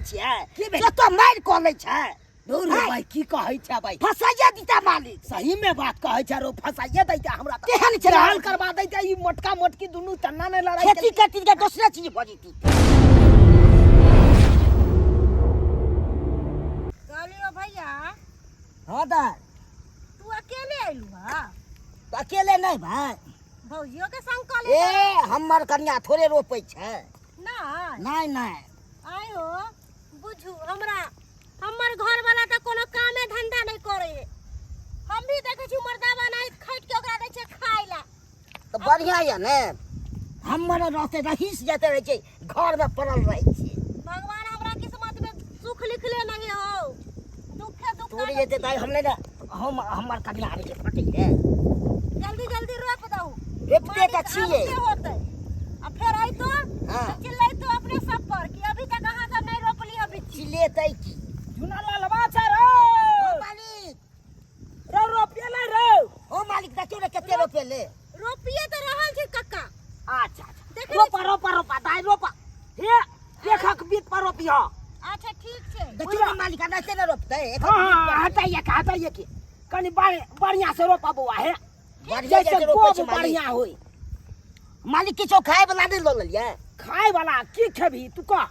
छियै जे तो मार क लै छै दूर भाई की कहै छै भाई फसाइए दीता मालिक सही में बात कहै छै रो फसाइए दैता हमरा त केहन छै हल करवा दैता ई मोटका मोटकी दुनू तन्ना ने लड़ाई खेती करती के दूसरे चीज भऽ जेती कहलियो भैया हां दाई तू अकेले आइलू हां तो अकेले नहीं भाई भौजियो के संग कहले ए हमर कन्या थोड़े रोपै छै नहीं नहीं नहीं आयो बुझू हमरा हमर घर वाला त कोनो कामे धंधा नहीं करे हम भी देखे छी मर्दा बनाई खट के ओकरा दै छै खाय ला तो बढ़िया है ने हमर रहते रहीस जाते रहे छै घर में पड़ल रहे छी भगवान हमरा किस्मत में सुख लिखले नहीं हो दुखे दुख तोरी जेते ताई हमने ना हम हमर कन्या आवे के फटे है जल्दी जल्दी रोप दऊ रोपते त छियै होतै आ फेर आई तो हां चिल्लाई तो अपने सब पर कि अभी तक कहां सब नहीं रोपली अभी चिलेतै की जुना लालवा छै रो ओ मालिक रो रोपिए ले रो ओ मालिक देखियो रे कते रोपे ले रोपिए तो रहल छै कक्का अच्छा अच्छा देखै रोपा रोपा रोपा दाई रोपा हे देखक बीत पर रोपिया अच्छा ठीक छै देखियो मालिक आना से रोपतै हां हटाइए के कनी बढ़िया से रोपा बुआ हे बढ़िया जैसे से रोपे छै खूब बढ़िया होई मालिक किछो खाए वाला नहीं ल लेलिए खाए वाला की खेबी तू का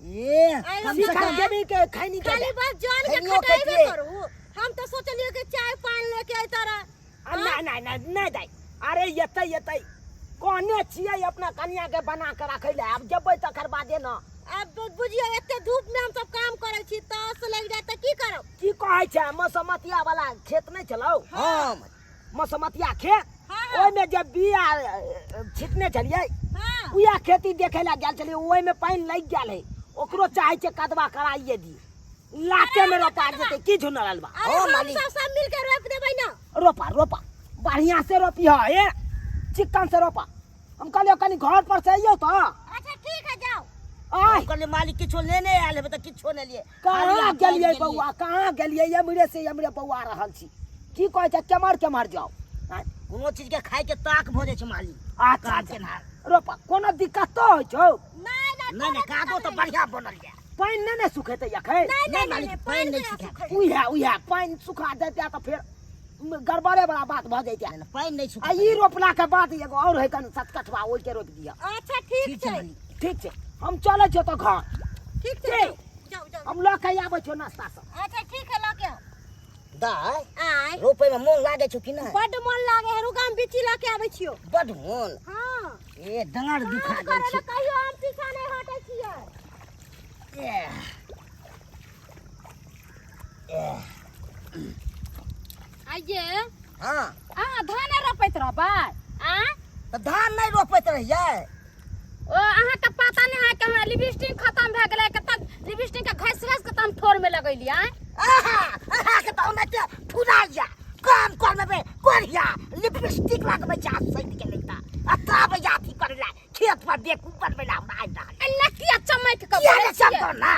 ए कम से सिखा कम देबी के खैनी के खाली बस जान के खैनियो के खटाइबे दिए। करू हम तो सोचलिए कि चाय पान लेके आई तारा नहीं दाई अरे येतै कोने छियै अपना कन्या के बना के रखै ले अब जबै तकर बादे न अब बुझियो एते धूप में हम सब काम करे छी तस लग जाए त की करब की कहै छै मसमतिया वाला खेत नहीं चलौ हां मसमतिया खेत हाँ। ओइ में जब बिया छिटने चलिए हां उया खेती देखे ला गेल चलिए ओइ में पानी लग गेल है ओकरो चाहे छै कदवा कराइए दी लाते में रोपा जेते की झुनल बा अरे ओ हम मालिक। सब मिल के रोप देबै ना रोपा बढ़िया से रोपिया ए चिकन से रोपा हम कहलियो कनी घर पर से आइयो तो अच्छा ठीक है जाओ आय हम कहले मालिक किछो लेने आयल है त किछो नहीं लिए कहाँ गेलिए बउआ कहाँ गेलिए हमरे से हमरे बउआ रहल छी की कहै छै केमर जाओ कोनो चीज के खाए के ताक भ जाय छै मालिक अच्छा रोपा कोनो दिक्कत तो होइ छौ नहीं कादो तो बढ़िया बनल है पानी नहीं सुखेते अखन नहीं मालिक पानी नहीं सुखा उहे पानी सुखा देते तो फिर गड़बड़े वाला बात भ जैते पानी नहीं आ सुखा ई रोपला के बाद एगो और है कन सतकठवा ओइ के रोप दिया अच्छा ठीक छै ठीक छै हम चले छियो तो घर ठीक छै जाओ हम ल के आबै छियो नाश्ता सब अच्छा ठीक है लके आओ दाई आय रोपे में मोन लागे छौ कि नहीं बड मन लागे है रुगाम बिची लके आबै छियो बड मोन हां ए डांड दुखा करे जाय ला छै कहियो हम पीछा नहीं हटै छियै आइये हां धान रोपैत रहबै आ तो धान नहीं रोपैत रहिए ओ अहाँ के पता नहीं है कि हमरा लिपस्टिक खत्म भ गेलै कतक लिपस्टिक के घस के तम ठोर में लगैली आय आहा के तो ना फुला जा काम कर में कोरिया लिपस्टिक लगबै जा सैत के लेता अत्ता बजा थी करला खेत पर देख ऊपर में ना आइ दा अन्ना किया चमक के किया रे चमकना?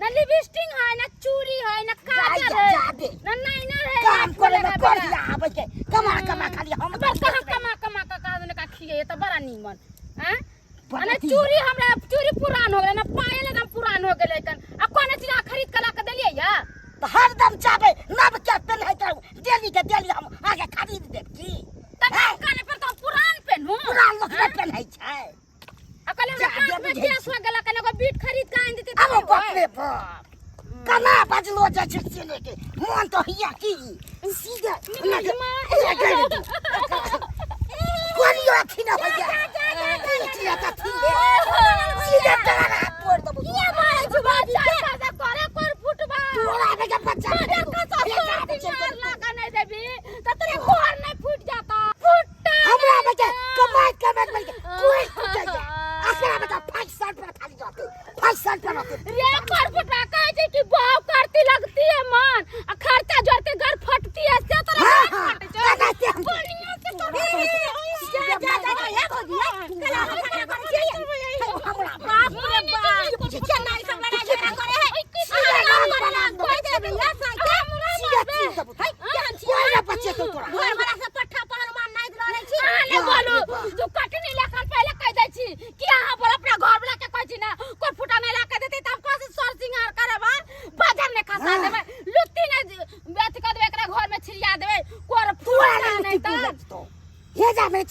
ना लिपस्टिक है ना चूड़ी है ना काजल जा, है जा दे। ना नहीं ना है काम करे में कोरिया आबै के कमा खाली हम बस कमा का काज ने का खिए त बड़ा नीमन हैं बड़ा अने ठीक। चूड़ी हमरा चूड़ी पुरान हो गेलै ना पायल एकदम पुरान हो गेलै कन आ कोन चीज खरीद के ला के देलिए या तो हरदम चाहबै नव के पहनै करू डेली के डेली हम आगे खरीद देब की तब काने पर तो पुरान पहनू पुरान लोग नहीं पहनै छै अकल जा, हमरा जा, कान में बुझै केस हो गेला कने को बीट खरीद के आन देते अब बाप रे बाप कना बजलो जा छै से लेके मन तो हिया की सीधे कोरियो खिना हो जा किया का थी ले सीधे तोरा तोड़ दबो किया मारे छु बच्चा का करे कर फुटबा तोरा बेटा बच्चा मार लगा नहीं देबी त तेरे कोर नहीं फूट जाता फुटता हमरा बेटा कमाई में कोई फुट जा आखिर बेटा 5 साल पर खाली जाते 5 साल पर आते ये कर फुटा कहे छै कि भाव करती लगती है मन आ खर्चा जोड़ते घर फटती है से तोरा फट जा कोनियों के तोरा जा ये हो दिया कला हमरा बाप रे बाप कुछ चेन्नई सब लड़ा झगड़ा करे है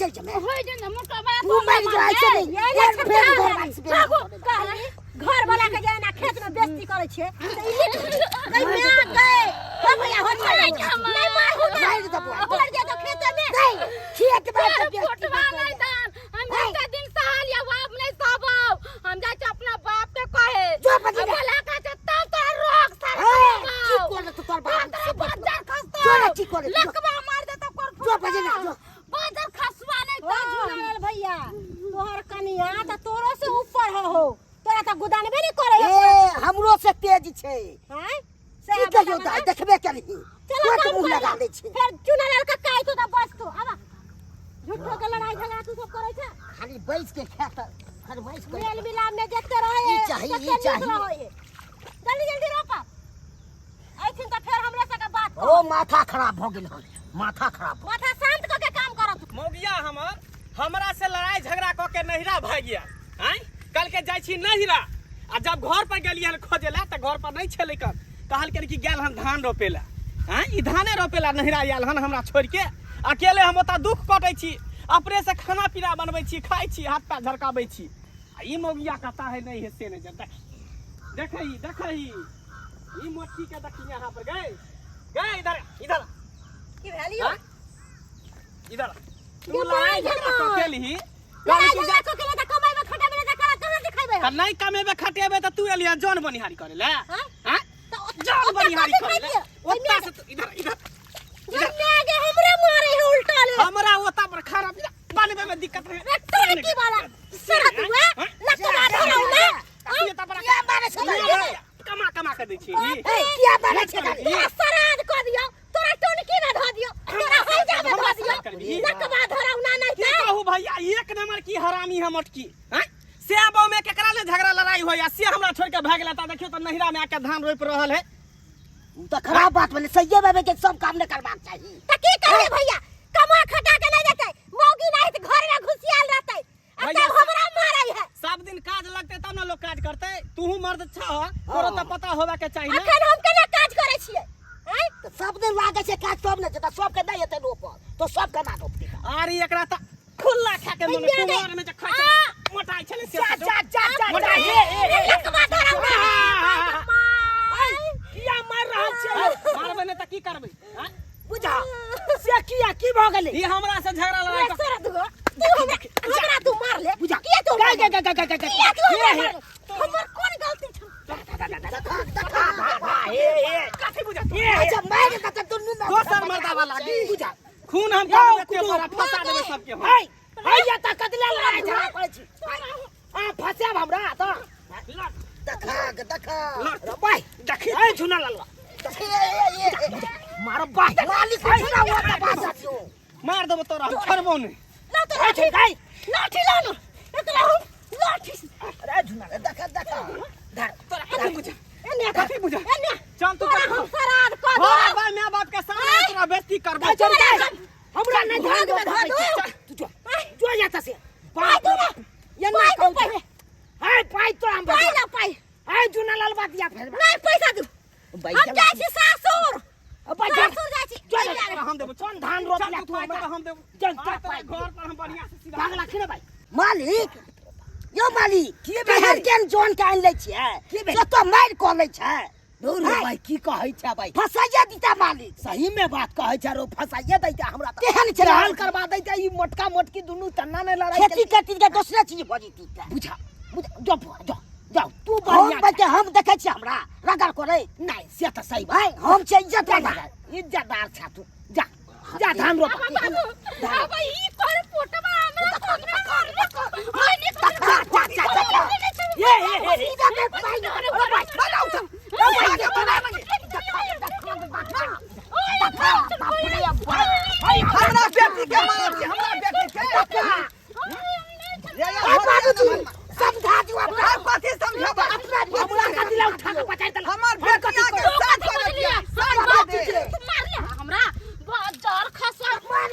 चल जमे होय जे न मोटा बा तू मर जाए से नहीं एक फेर घर वाली से घर वाला के जाए ना खेत में बेइज्जती करे छे तो इली नहीं मैं गए हो भैया हो नहीं मार हो मार दे बुआ पड़ जा तो खेत में नहीं खेत में तो फोटवा नहीं दान हम एक दिन साल या बाप नहीं सबो हम जा अपना बाप के कहे जो बजे बोला का तब तो रोक सर की कोन तो तोर बाप तेरा बाजार खसतो जो की कोन लकवा मार दे तो कर जो बजे ना जो बाजार खसवा नहीं ओ झूलाल भैया तोहर कनिया त तोरो से ऊपर हो तोरा त गुदानबे नहीं करे ए हमरो से तेज छे हैं से कहियो दाई देखबे करी चलो कोट मुंह लगा दे छे फिर चुनालाल का काई तो बस तो आवा झूठो के लड़ाई झगड़ा तू सब करे छे खाली बैठ के खेत फरमाइश कर मेल मिलाप में देखते रहे ई चाहिए जल्दी जल्दी रोपा ऐथिन त फिर हमरे से का बात ओ माथा खराब हो गेल माथा खराब माथा शांत क के काम करत मौगिया हमरा से लड़ाई झगड़ा क के नहिरा भाग गया हैं कल के जाई छी नहिरा आ जब घर पर गेलियन खोजेला त घर पर नहीं छले कन कहल के कि गेल हन धान रोपेला हैं ई धाने रोपेला नहिरा आयल हन हमरा छोड़ के अकेले हम ओता दुख कटै छी अपने से खाना पीना बनबै छी खाइ छी हाथ पैर झरकाबै छी आ ई मौगिया कहता है नहीं है से नहीं जानता देखई ई मोटी के देखी यहां पर गए इधर की भेलियो इधर तू लड़ाई झगड़ा क के ली लड़ाई झगड़ा क के त कमाई में खटा में कहां दिखाइबे त नहीं कमेबे खटेबे त तू एलिया जौन बनिहारी करे ले हैं तो जौन बनिहारी करे ले ओता से इधर जन्ने आगे हमरे मारे है उल्टा ले हमरा ओता पर खराब बनबे में दिक्कत है की वाला सरा तू लकड़ा धरौ ना ये त बड़ा क्या मारे छे कमा के दै छी ए क्या मारे छे सराद क दियो तोरा टोनकी में ध दियो तोरा हइजा में ध दियो लकड़ा धरौ ना नहीं के कहू भैया एक नंबर की हरामी है मटकी हैं से बाऊ में केकरा ले झगड़ा लड़ाई होया से हमरा छोड़ के भाग गेला त देखियो त नहिरा में आके धान रोप रहल है तो खराब बात बोले सही बाबे के सब काम न करबाक चाहिए त की करे भैया कमा खटा के नहीं देते मौगी नहीं त घर में घुसियाल रहते भैया, अब हमरा मारै है सब दिन काज लगते तब ना लोग काज करते तू मर्द छ तोरो त पता होबे के चाहिए अखन हम केना काज करे छियै हैं तो सब दिन लागे छे काज सब न जता सब के नहीं हेते रोप तो सब के ना रोप अरे एकरा त खुला खा के मन कुमार में जे खाइ छले मोटाई छले से मोटाई लकड़ा धरौ ना किया मार रहल छे मारबे ने त की करबे हैं बुझा से किया की भ गेले ई हमरा से झगड़ा लड़ाई कर सरा तू हमरा तू मार ले बुझा किया तू का हमर कोन गलती छ काफी बुझा अच्छा मार के त दुनु ना दोसर मर्दा वाला बुझा खून हम कर देते हमरा फसा देबे सबके हम हाय या त कतला लड़ाई झगड़ा करे छी आ फसाब हमरा त देखा भाई देख ए झुना लल्ला मारो भाई मालिक खड़ा हुआ था बात मार देबो तोरा हम छरबो नहीं ना तो लाठी लाठी लानो एकरा हम लाठी अरे झुना देखा धर तोरा काफी बुझा एने काफी बुझा एने चल तू तोरा हम सराद क दो हां भाई मैं बाप के सामने तोरा बेइज्जती करबो हमरा नहीं ध्यान में धर दो तू जो जाता से पाई तो ना ये ना कहू हाय पाई तो हम पाई ना पाई हाय झुना लाल बात या फिर नहीं पैसा दू भाई हम जाय छी सासुर अब सासुर जाय छी हम देबो चल धान रोप ले तू हम देबो जनता घर पर हम बढ़िया से सीधा भाग लाखी ना भाई मालिक यो मालिक की बेहर केन जोन का आन ले छिए जो तो मार को ले छै दूर भाई की कहै छै भाई फसाइया दीता मालिक सही में बात कहै छै रो फसाइए दैता हमरा त केहन छै हल करवा दैता ई मोटका मोटकी दुनु तन्ना ने लड़ाई खेती करती के दूसरा चीज भजीती का बुझा जो जाओ तू बढ़िया बच्चे हम देखे छी हमरा रगड़ करे नहीं से त सही भाई हम छै इज्जत वाला इज्जतदार छ तू जा जा धान रोप अब ई कर फोटवा हमरा सामने कर होय ने ये सीधा पे भाई बनाओ तुम हमरा बेटी के मार के हमरा बेटी के समझा दू अपना कथि समझाबा हमरा का दिला उठा के पचार दल हमर बेटिया के साथ कर दिया साथ कर दे मार ले हमरा बाजार खसा मार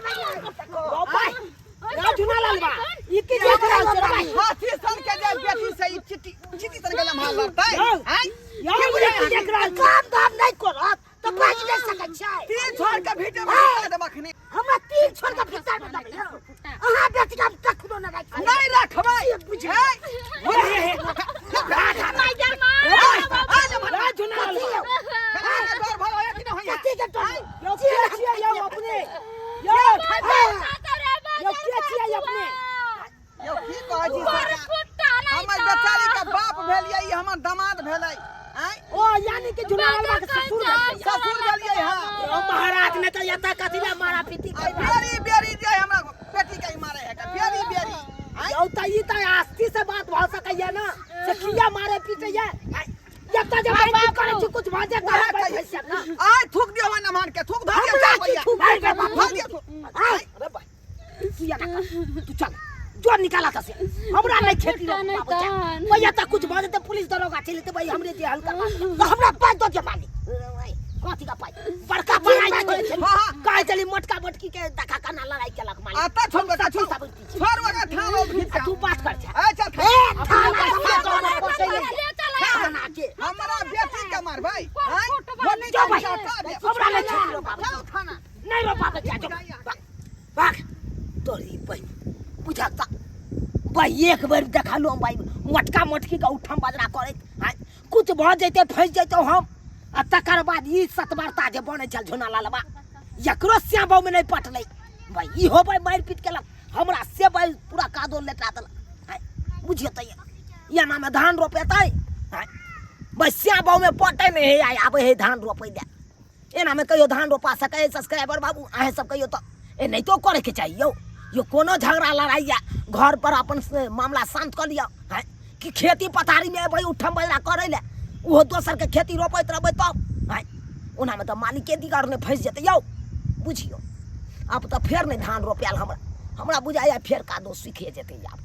भाई ना झुना लाल बा ई की देख रहा है भाई हाथी सन के जे बेटी से चिट्टी सन के मार लड़तै हैं ये मुझे की देख रहा काम धाम नहीं करत तो बाज नहीं सकत छै तीन छोड़ के भीतर में दे मखनी हमरा तीन छोड़ के भीतर में दे अहाँ के तो यो के छिए यो अपने यो यो के छिए अपने यो की कहै छी सरकार हमर बेचारी के बाप भेलियै ई हमर दामाद भेलै हैं ओ यानी कि झुलालवा के ससुर भेलियै हां ओ महाराज ने तो यता कथिला मारा पीटी कर बेरी बेरी जे हमरा बेटी के मारे है बेरी बेरी यो त ई त आस्ती से बात भ सकैया ना से किया मारे पीटे या यता जे बात करे छी कुछ भ जाता है ना आय थूक दियो न मान के थूक धर के भैया धर दियो अरे भाई तू या ना तू चल जो निकाला था से हमरा नहीं खेती रो भैया त कुछ भ जाते पुलिस दरोगा चले तो भाई हमरे जे हल करवा तो हमरा पास दो जमानी कथी का पाई बड़का पढ़ाई छोड़े छे काहे चली मोटका मोटकी के देखा कना लड़ाई केलक मालिक आता छोड़ बेटा छोड़ वगा थाना खींच तू बात कर छे ए चल ए थाना के हमरा बेटी के मार भाई हैं जो भाई हमरा नहीं खेती रो बाबू थाना नहीं रो बाबू जा भाग तोरी बहन बुझाता भाई एक बार देखा लो भाई मोटका मोटकी का उठम बाजरा करे कुछ भ जैते फंस जैतो हम आ तकर बाद ई सतबरता जे बने चल झोना लालबा एकरो श्याम बाबू में नहीं पटलै भाई ई हो भाई मार पीट केलक हमरा से भाई पूरा कादो लेटा देलक बुझिए त या नाम में धान रोपेतै भाई श्याम बाबू में पटे नहीं है आबे है धान रोपै दे एना में कहियो धान रोपा सकै सब्सक्राइबर बाबू अहे सब कहियो त ए नहीं तो करे के चाहिए यो कोनो झगड़ा लड़ाई घर पर अपन मामला शांत कर लिया है कि खेती पथारी में भाई उठम बजरा करे ले वो दोसर के खेती रोपैत रहबै तब है ओना में तो मालिक के दिगार ने फंस जेतै यौ बुझियो अब तो फेर नहीं धान रोपैल हमरा बुझाया फेर कादो सीखे जेतै आब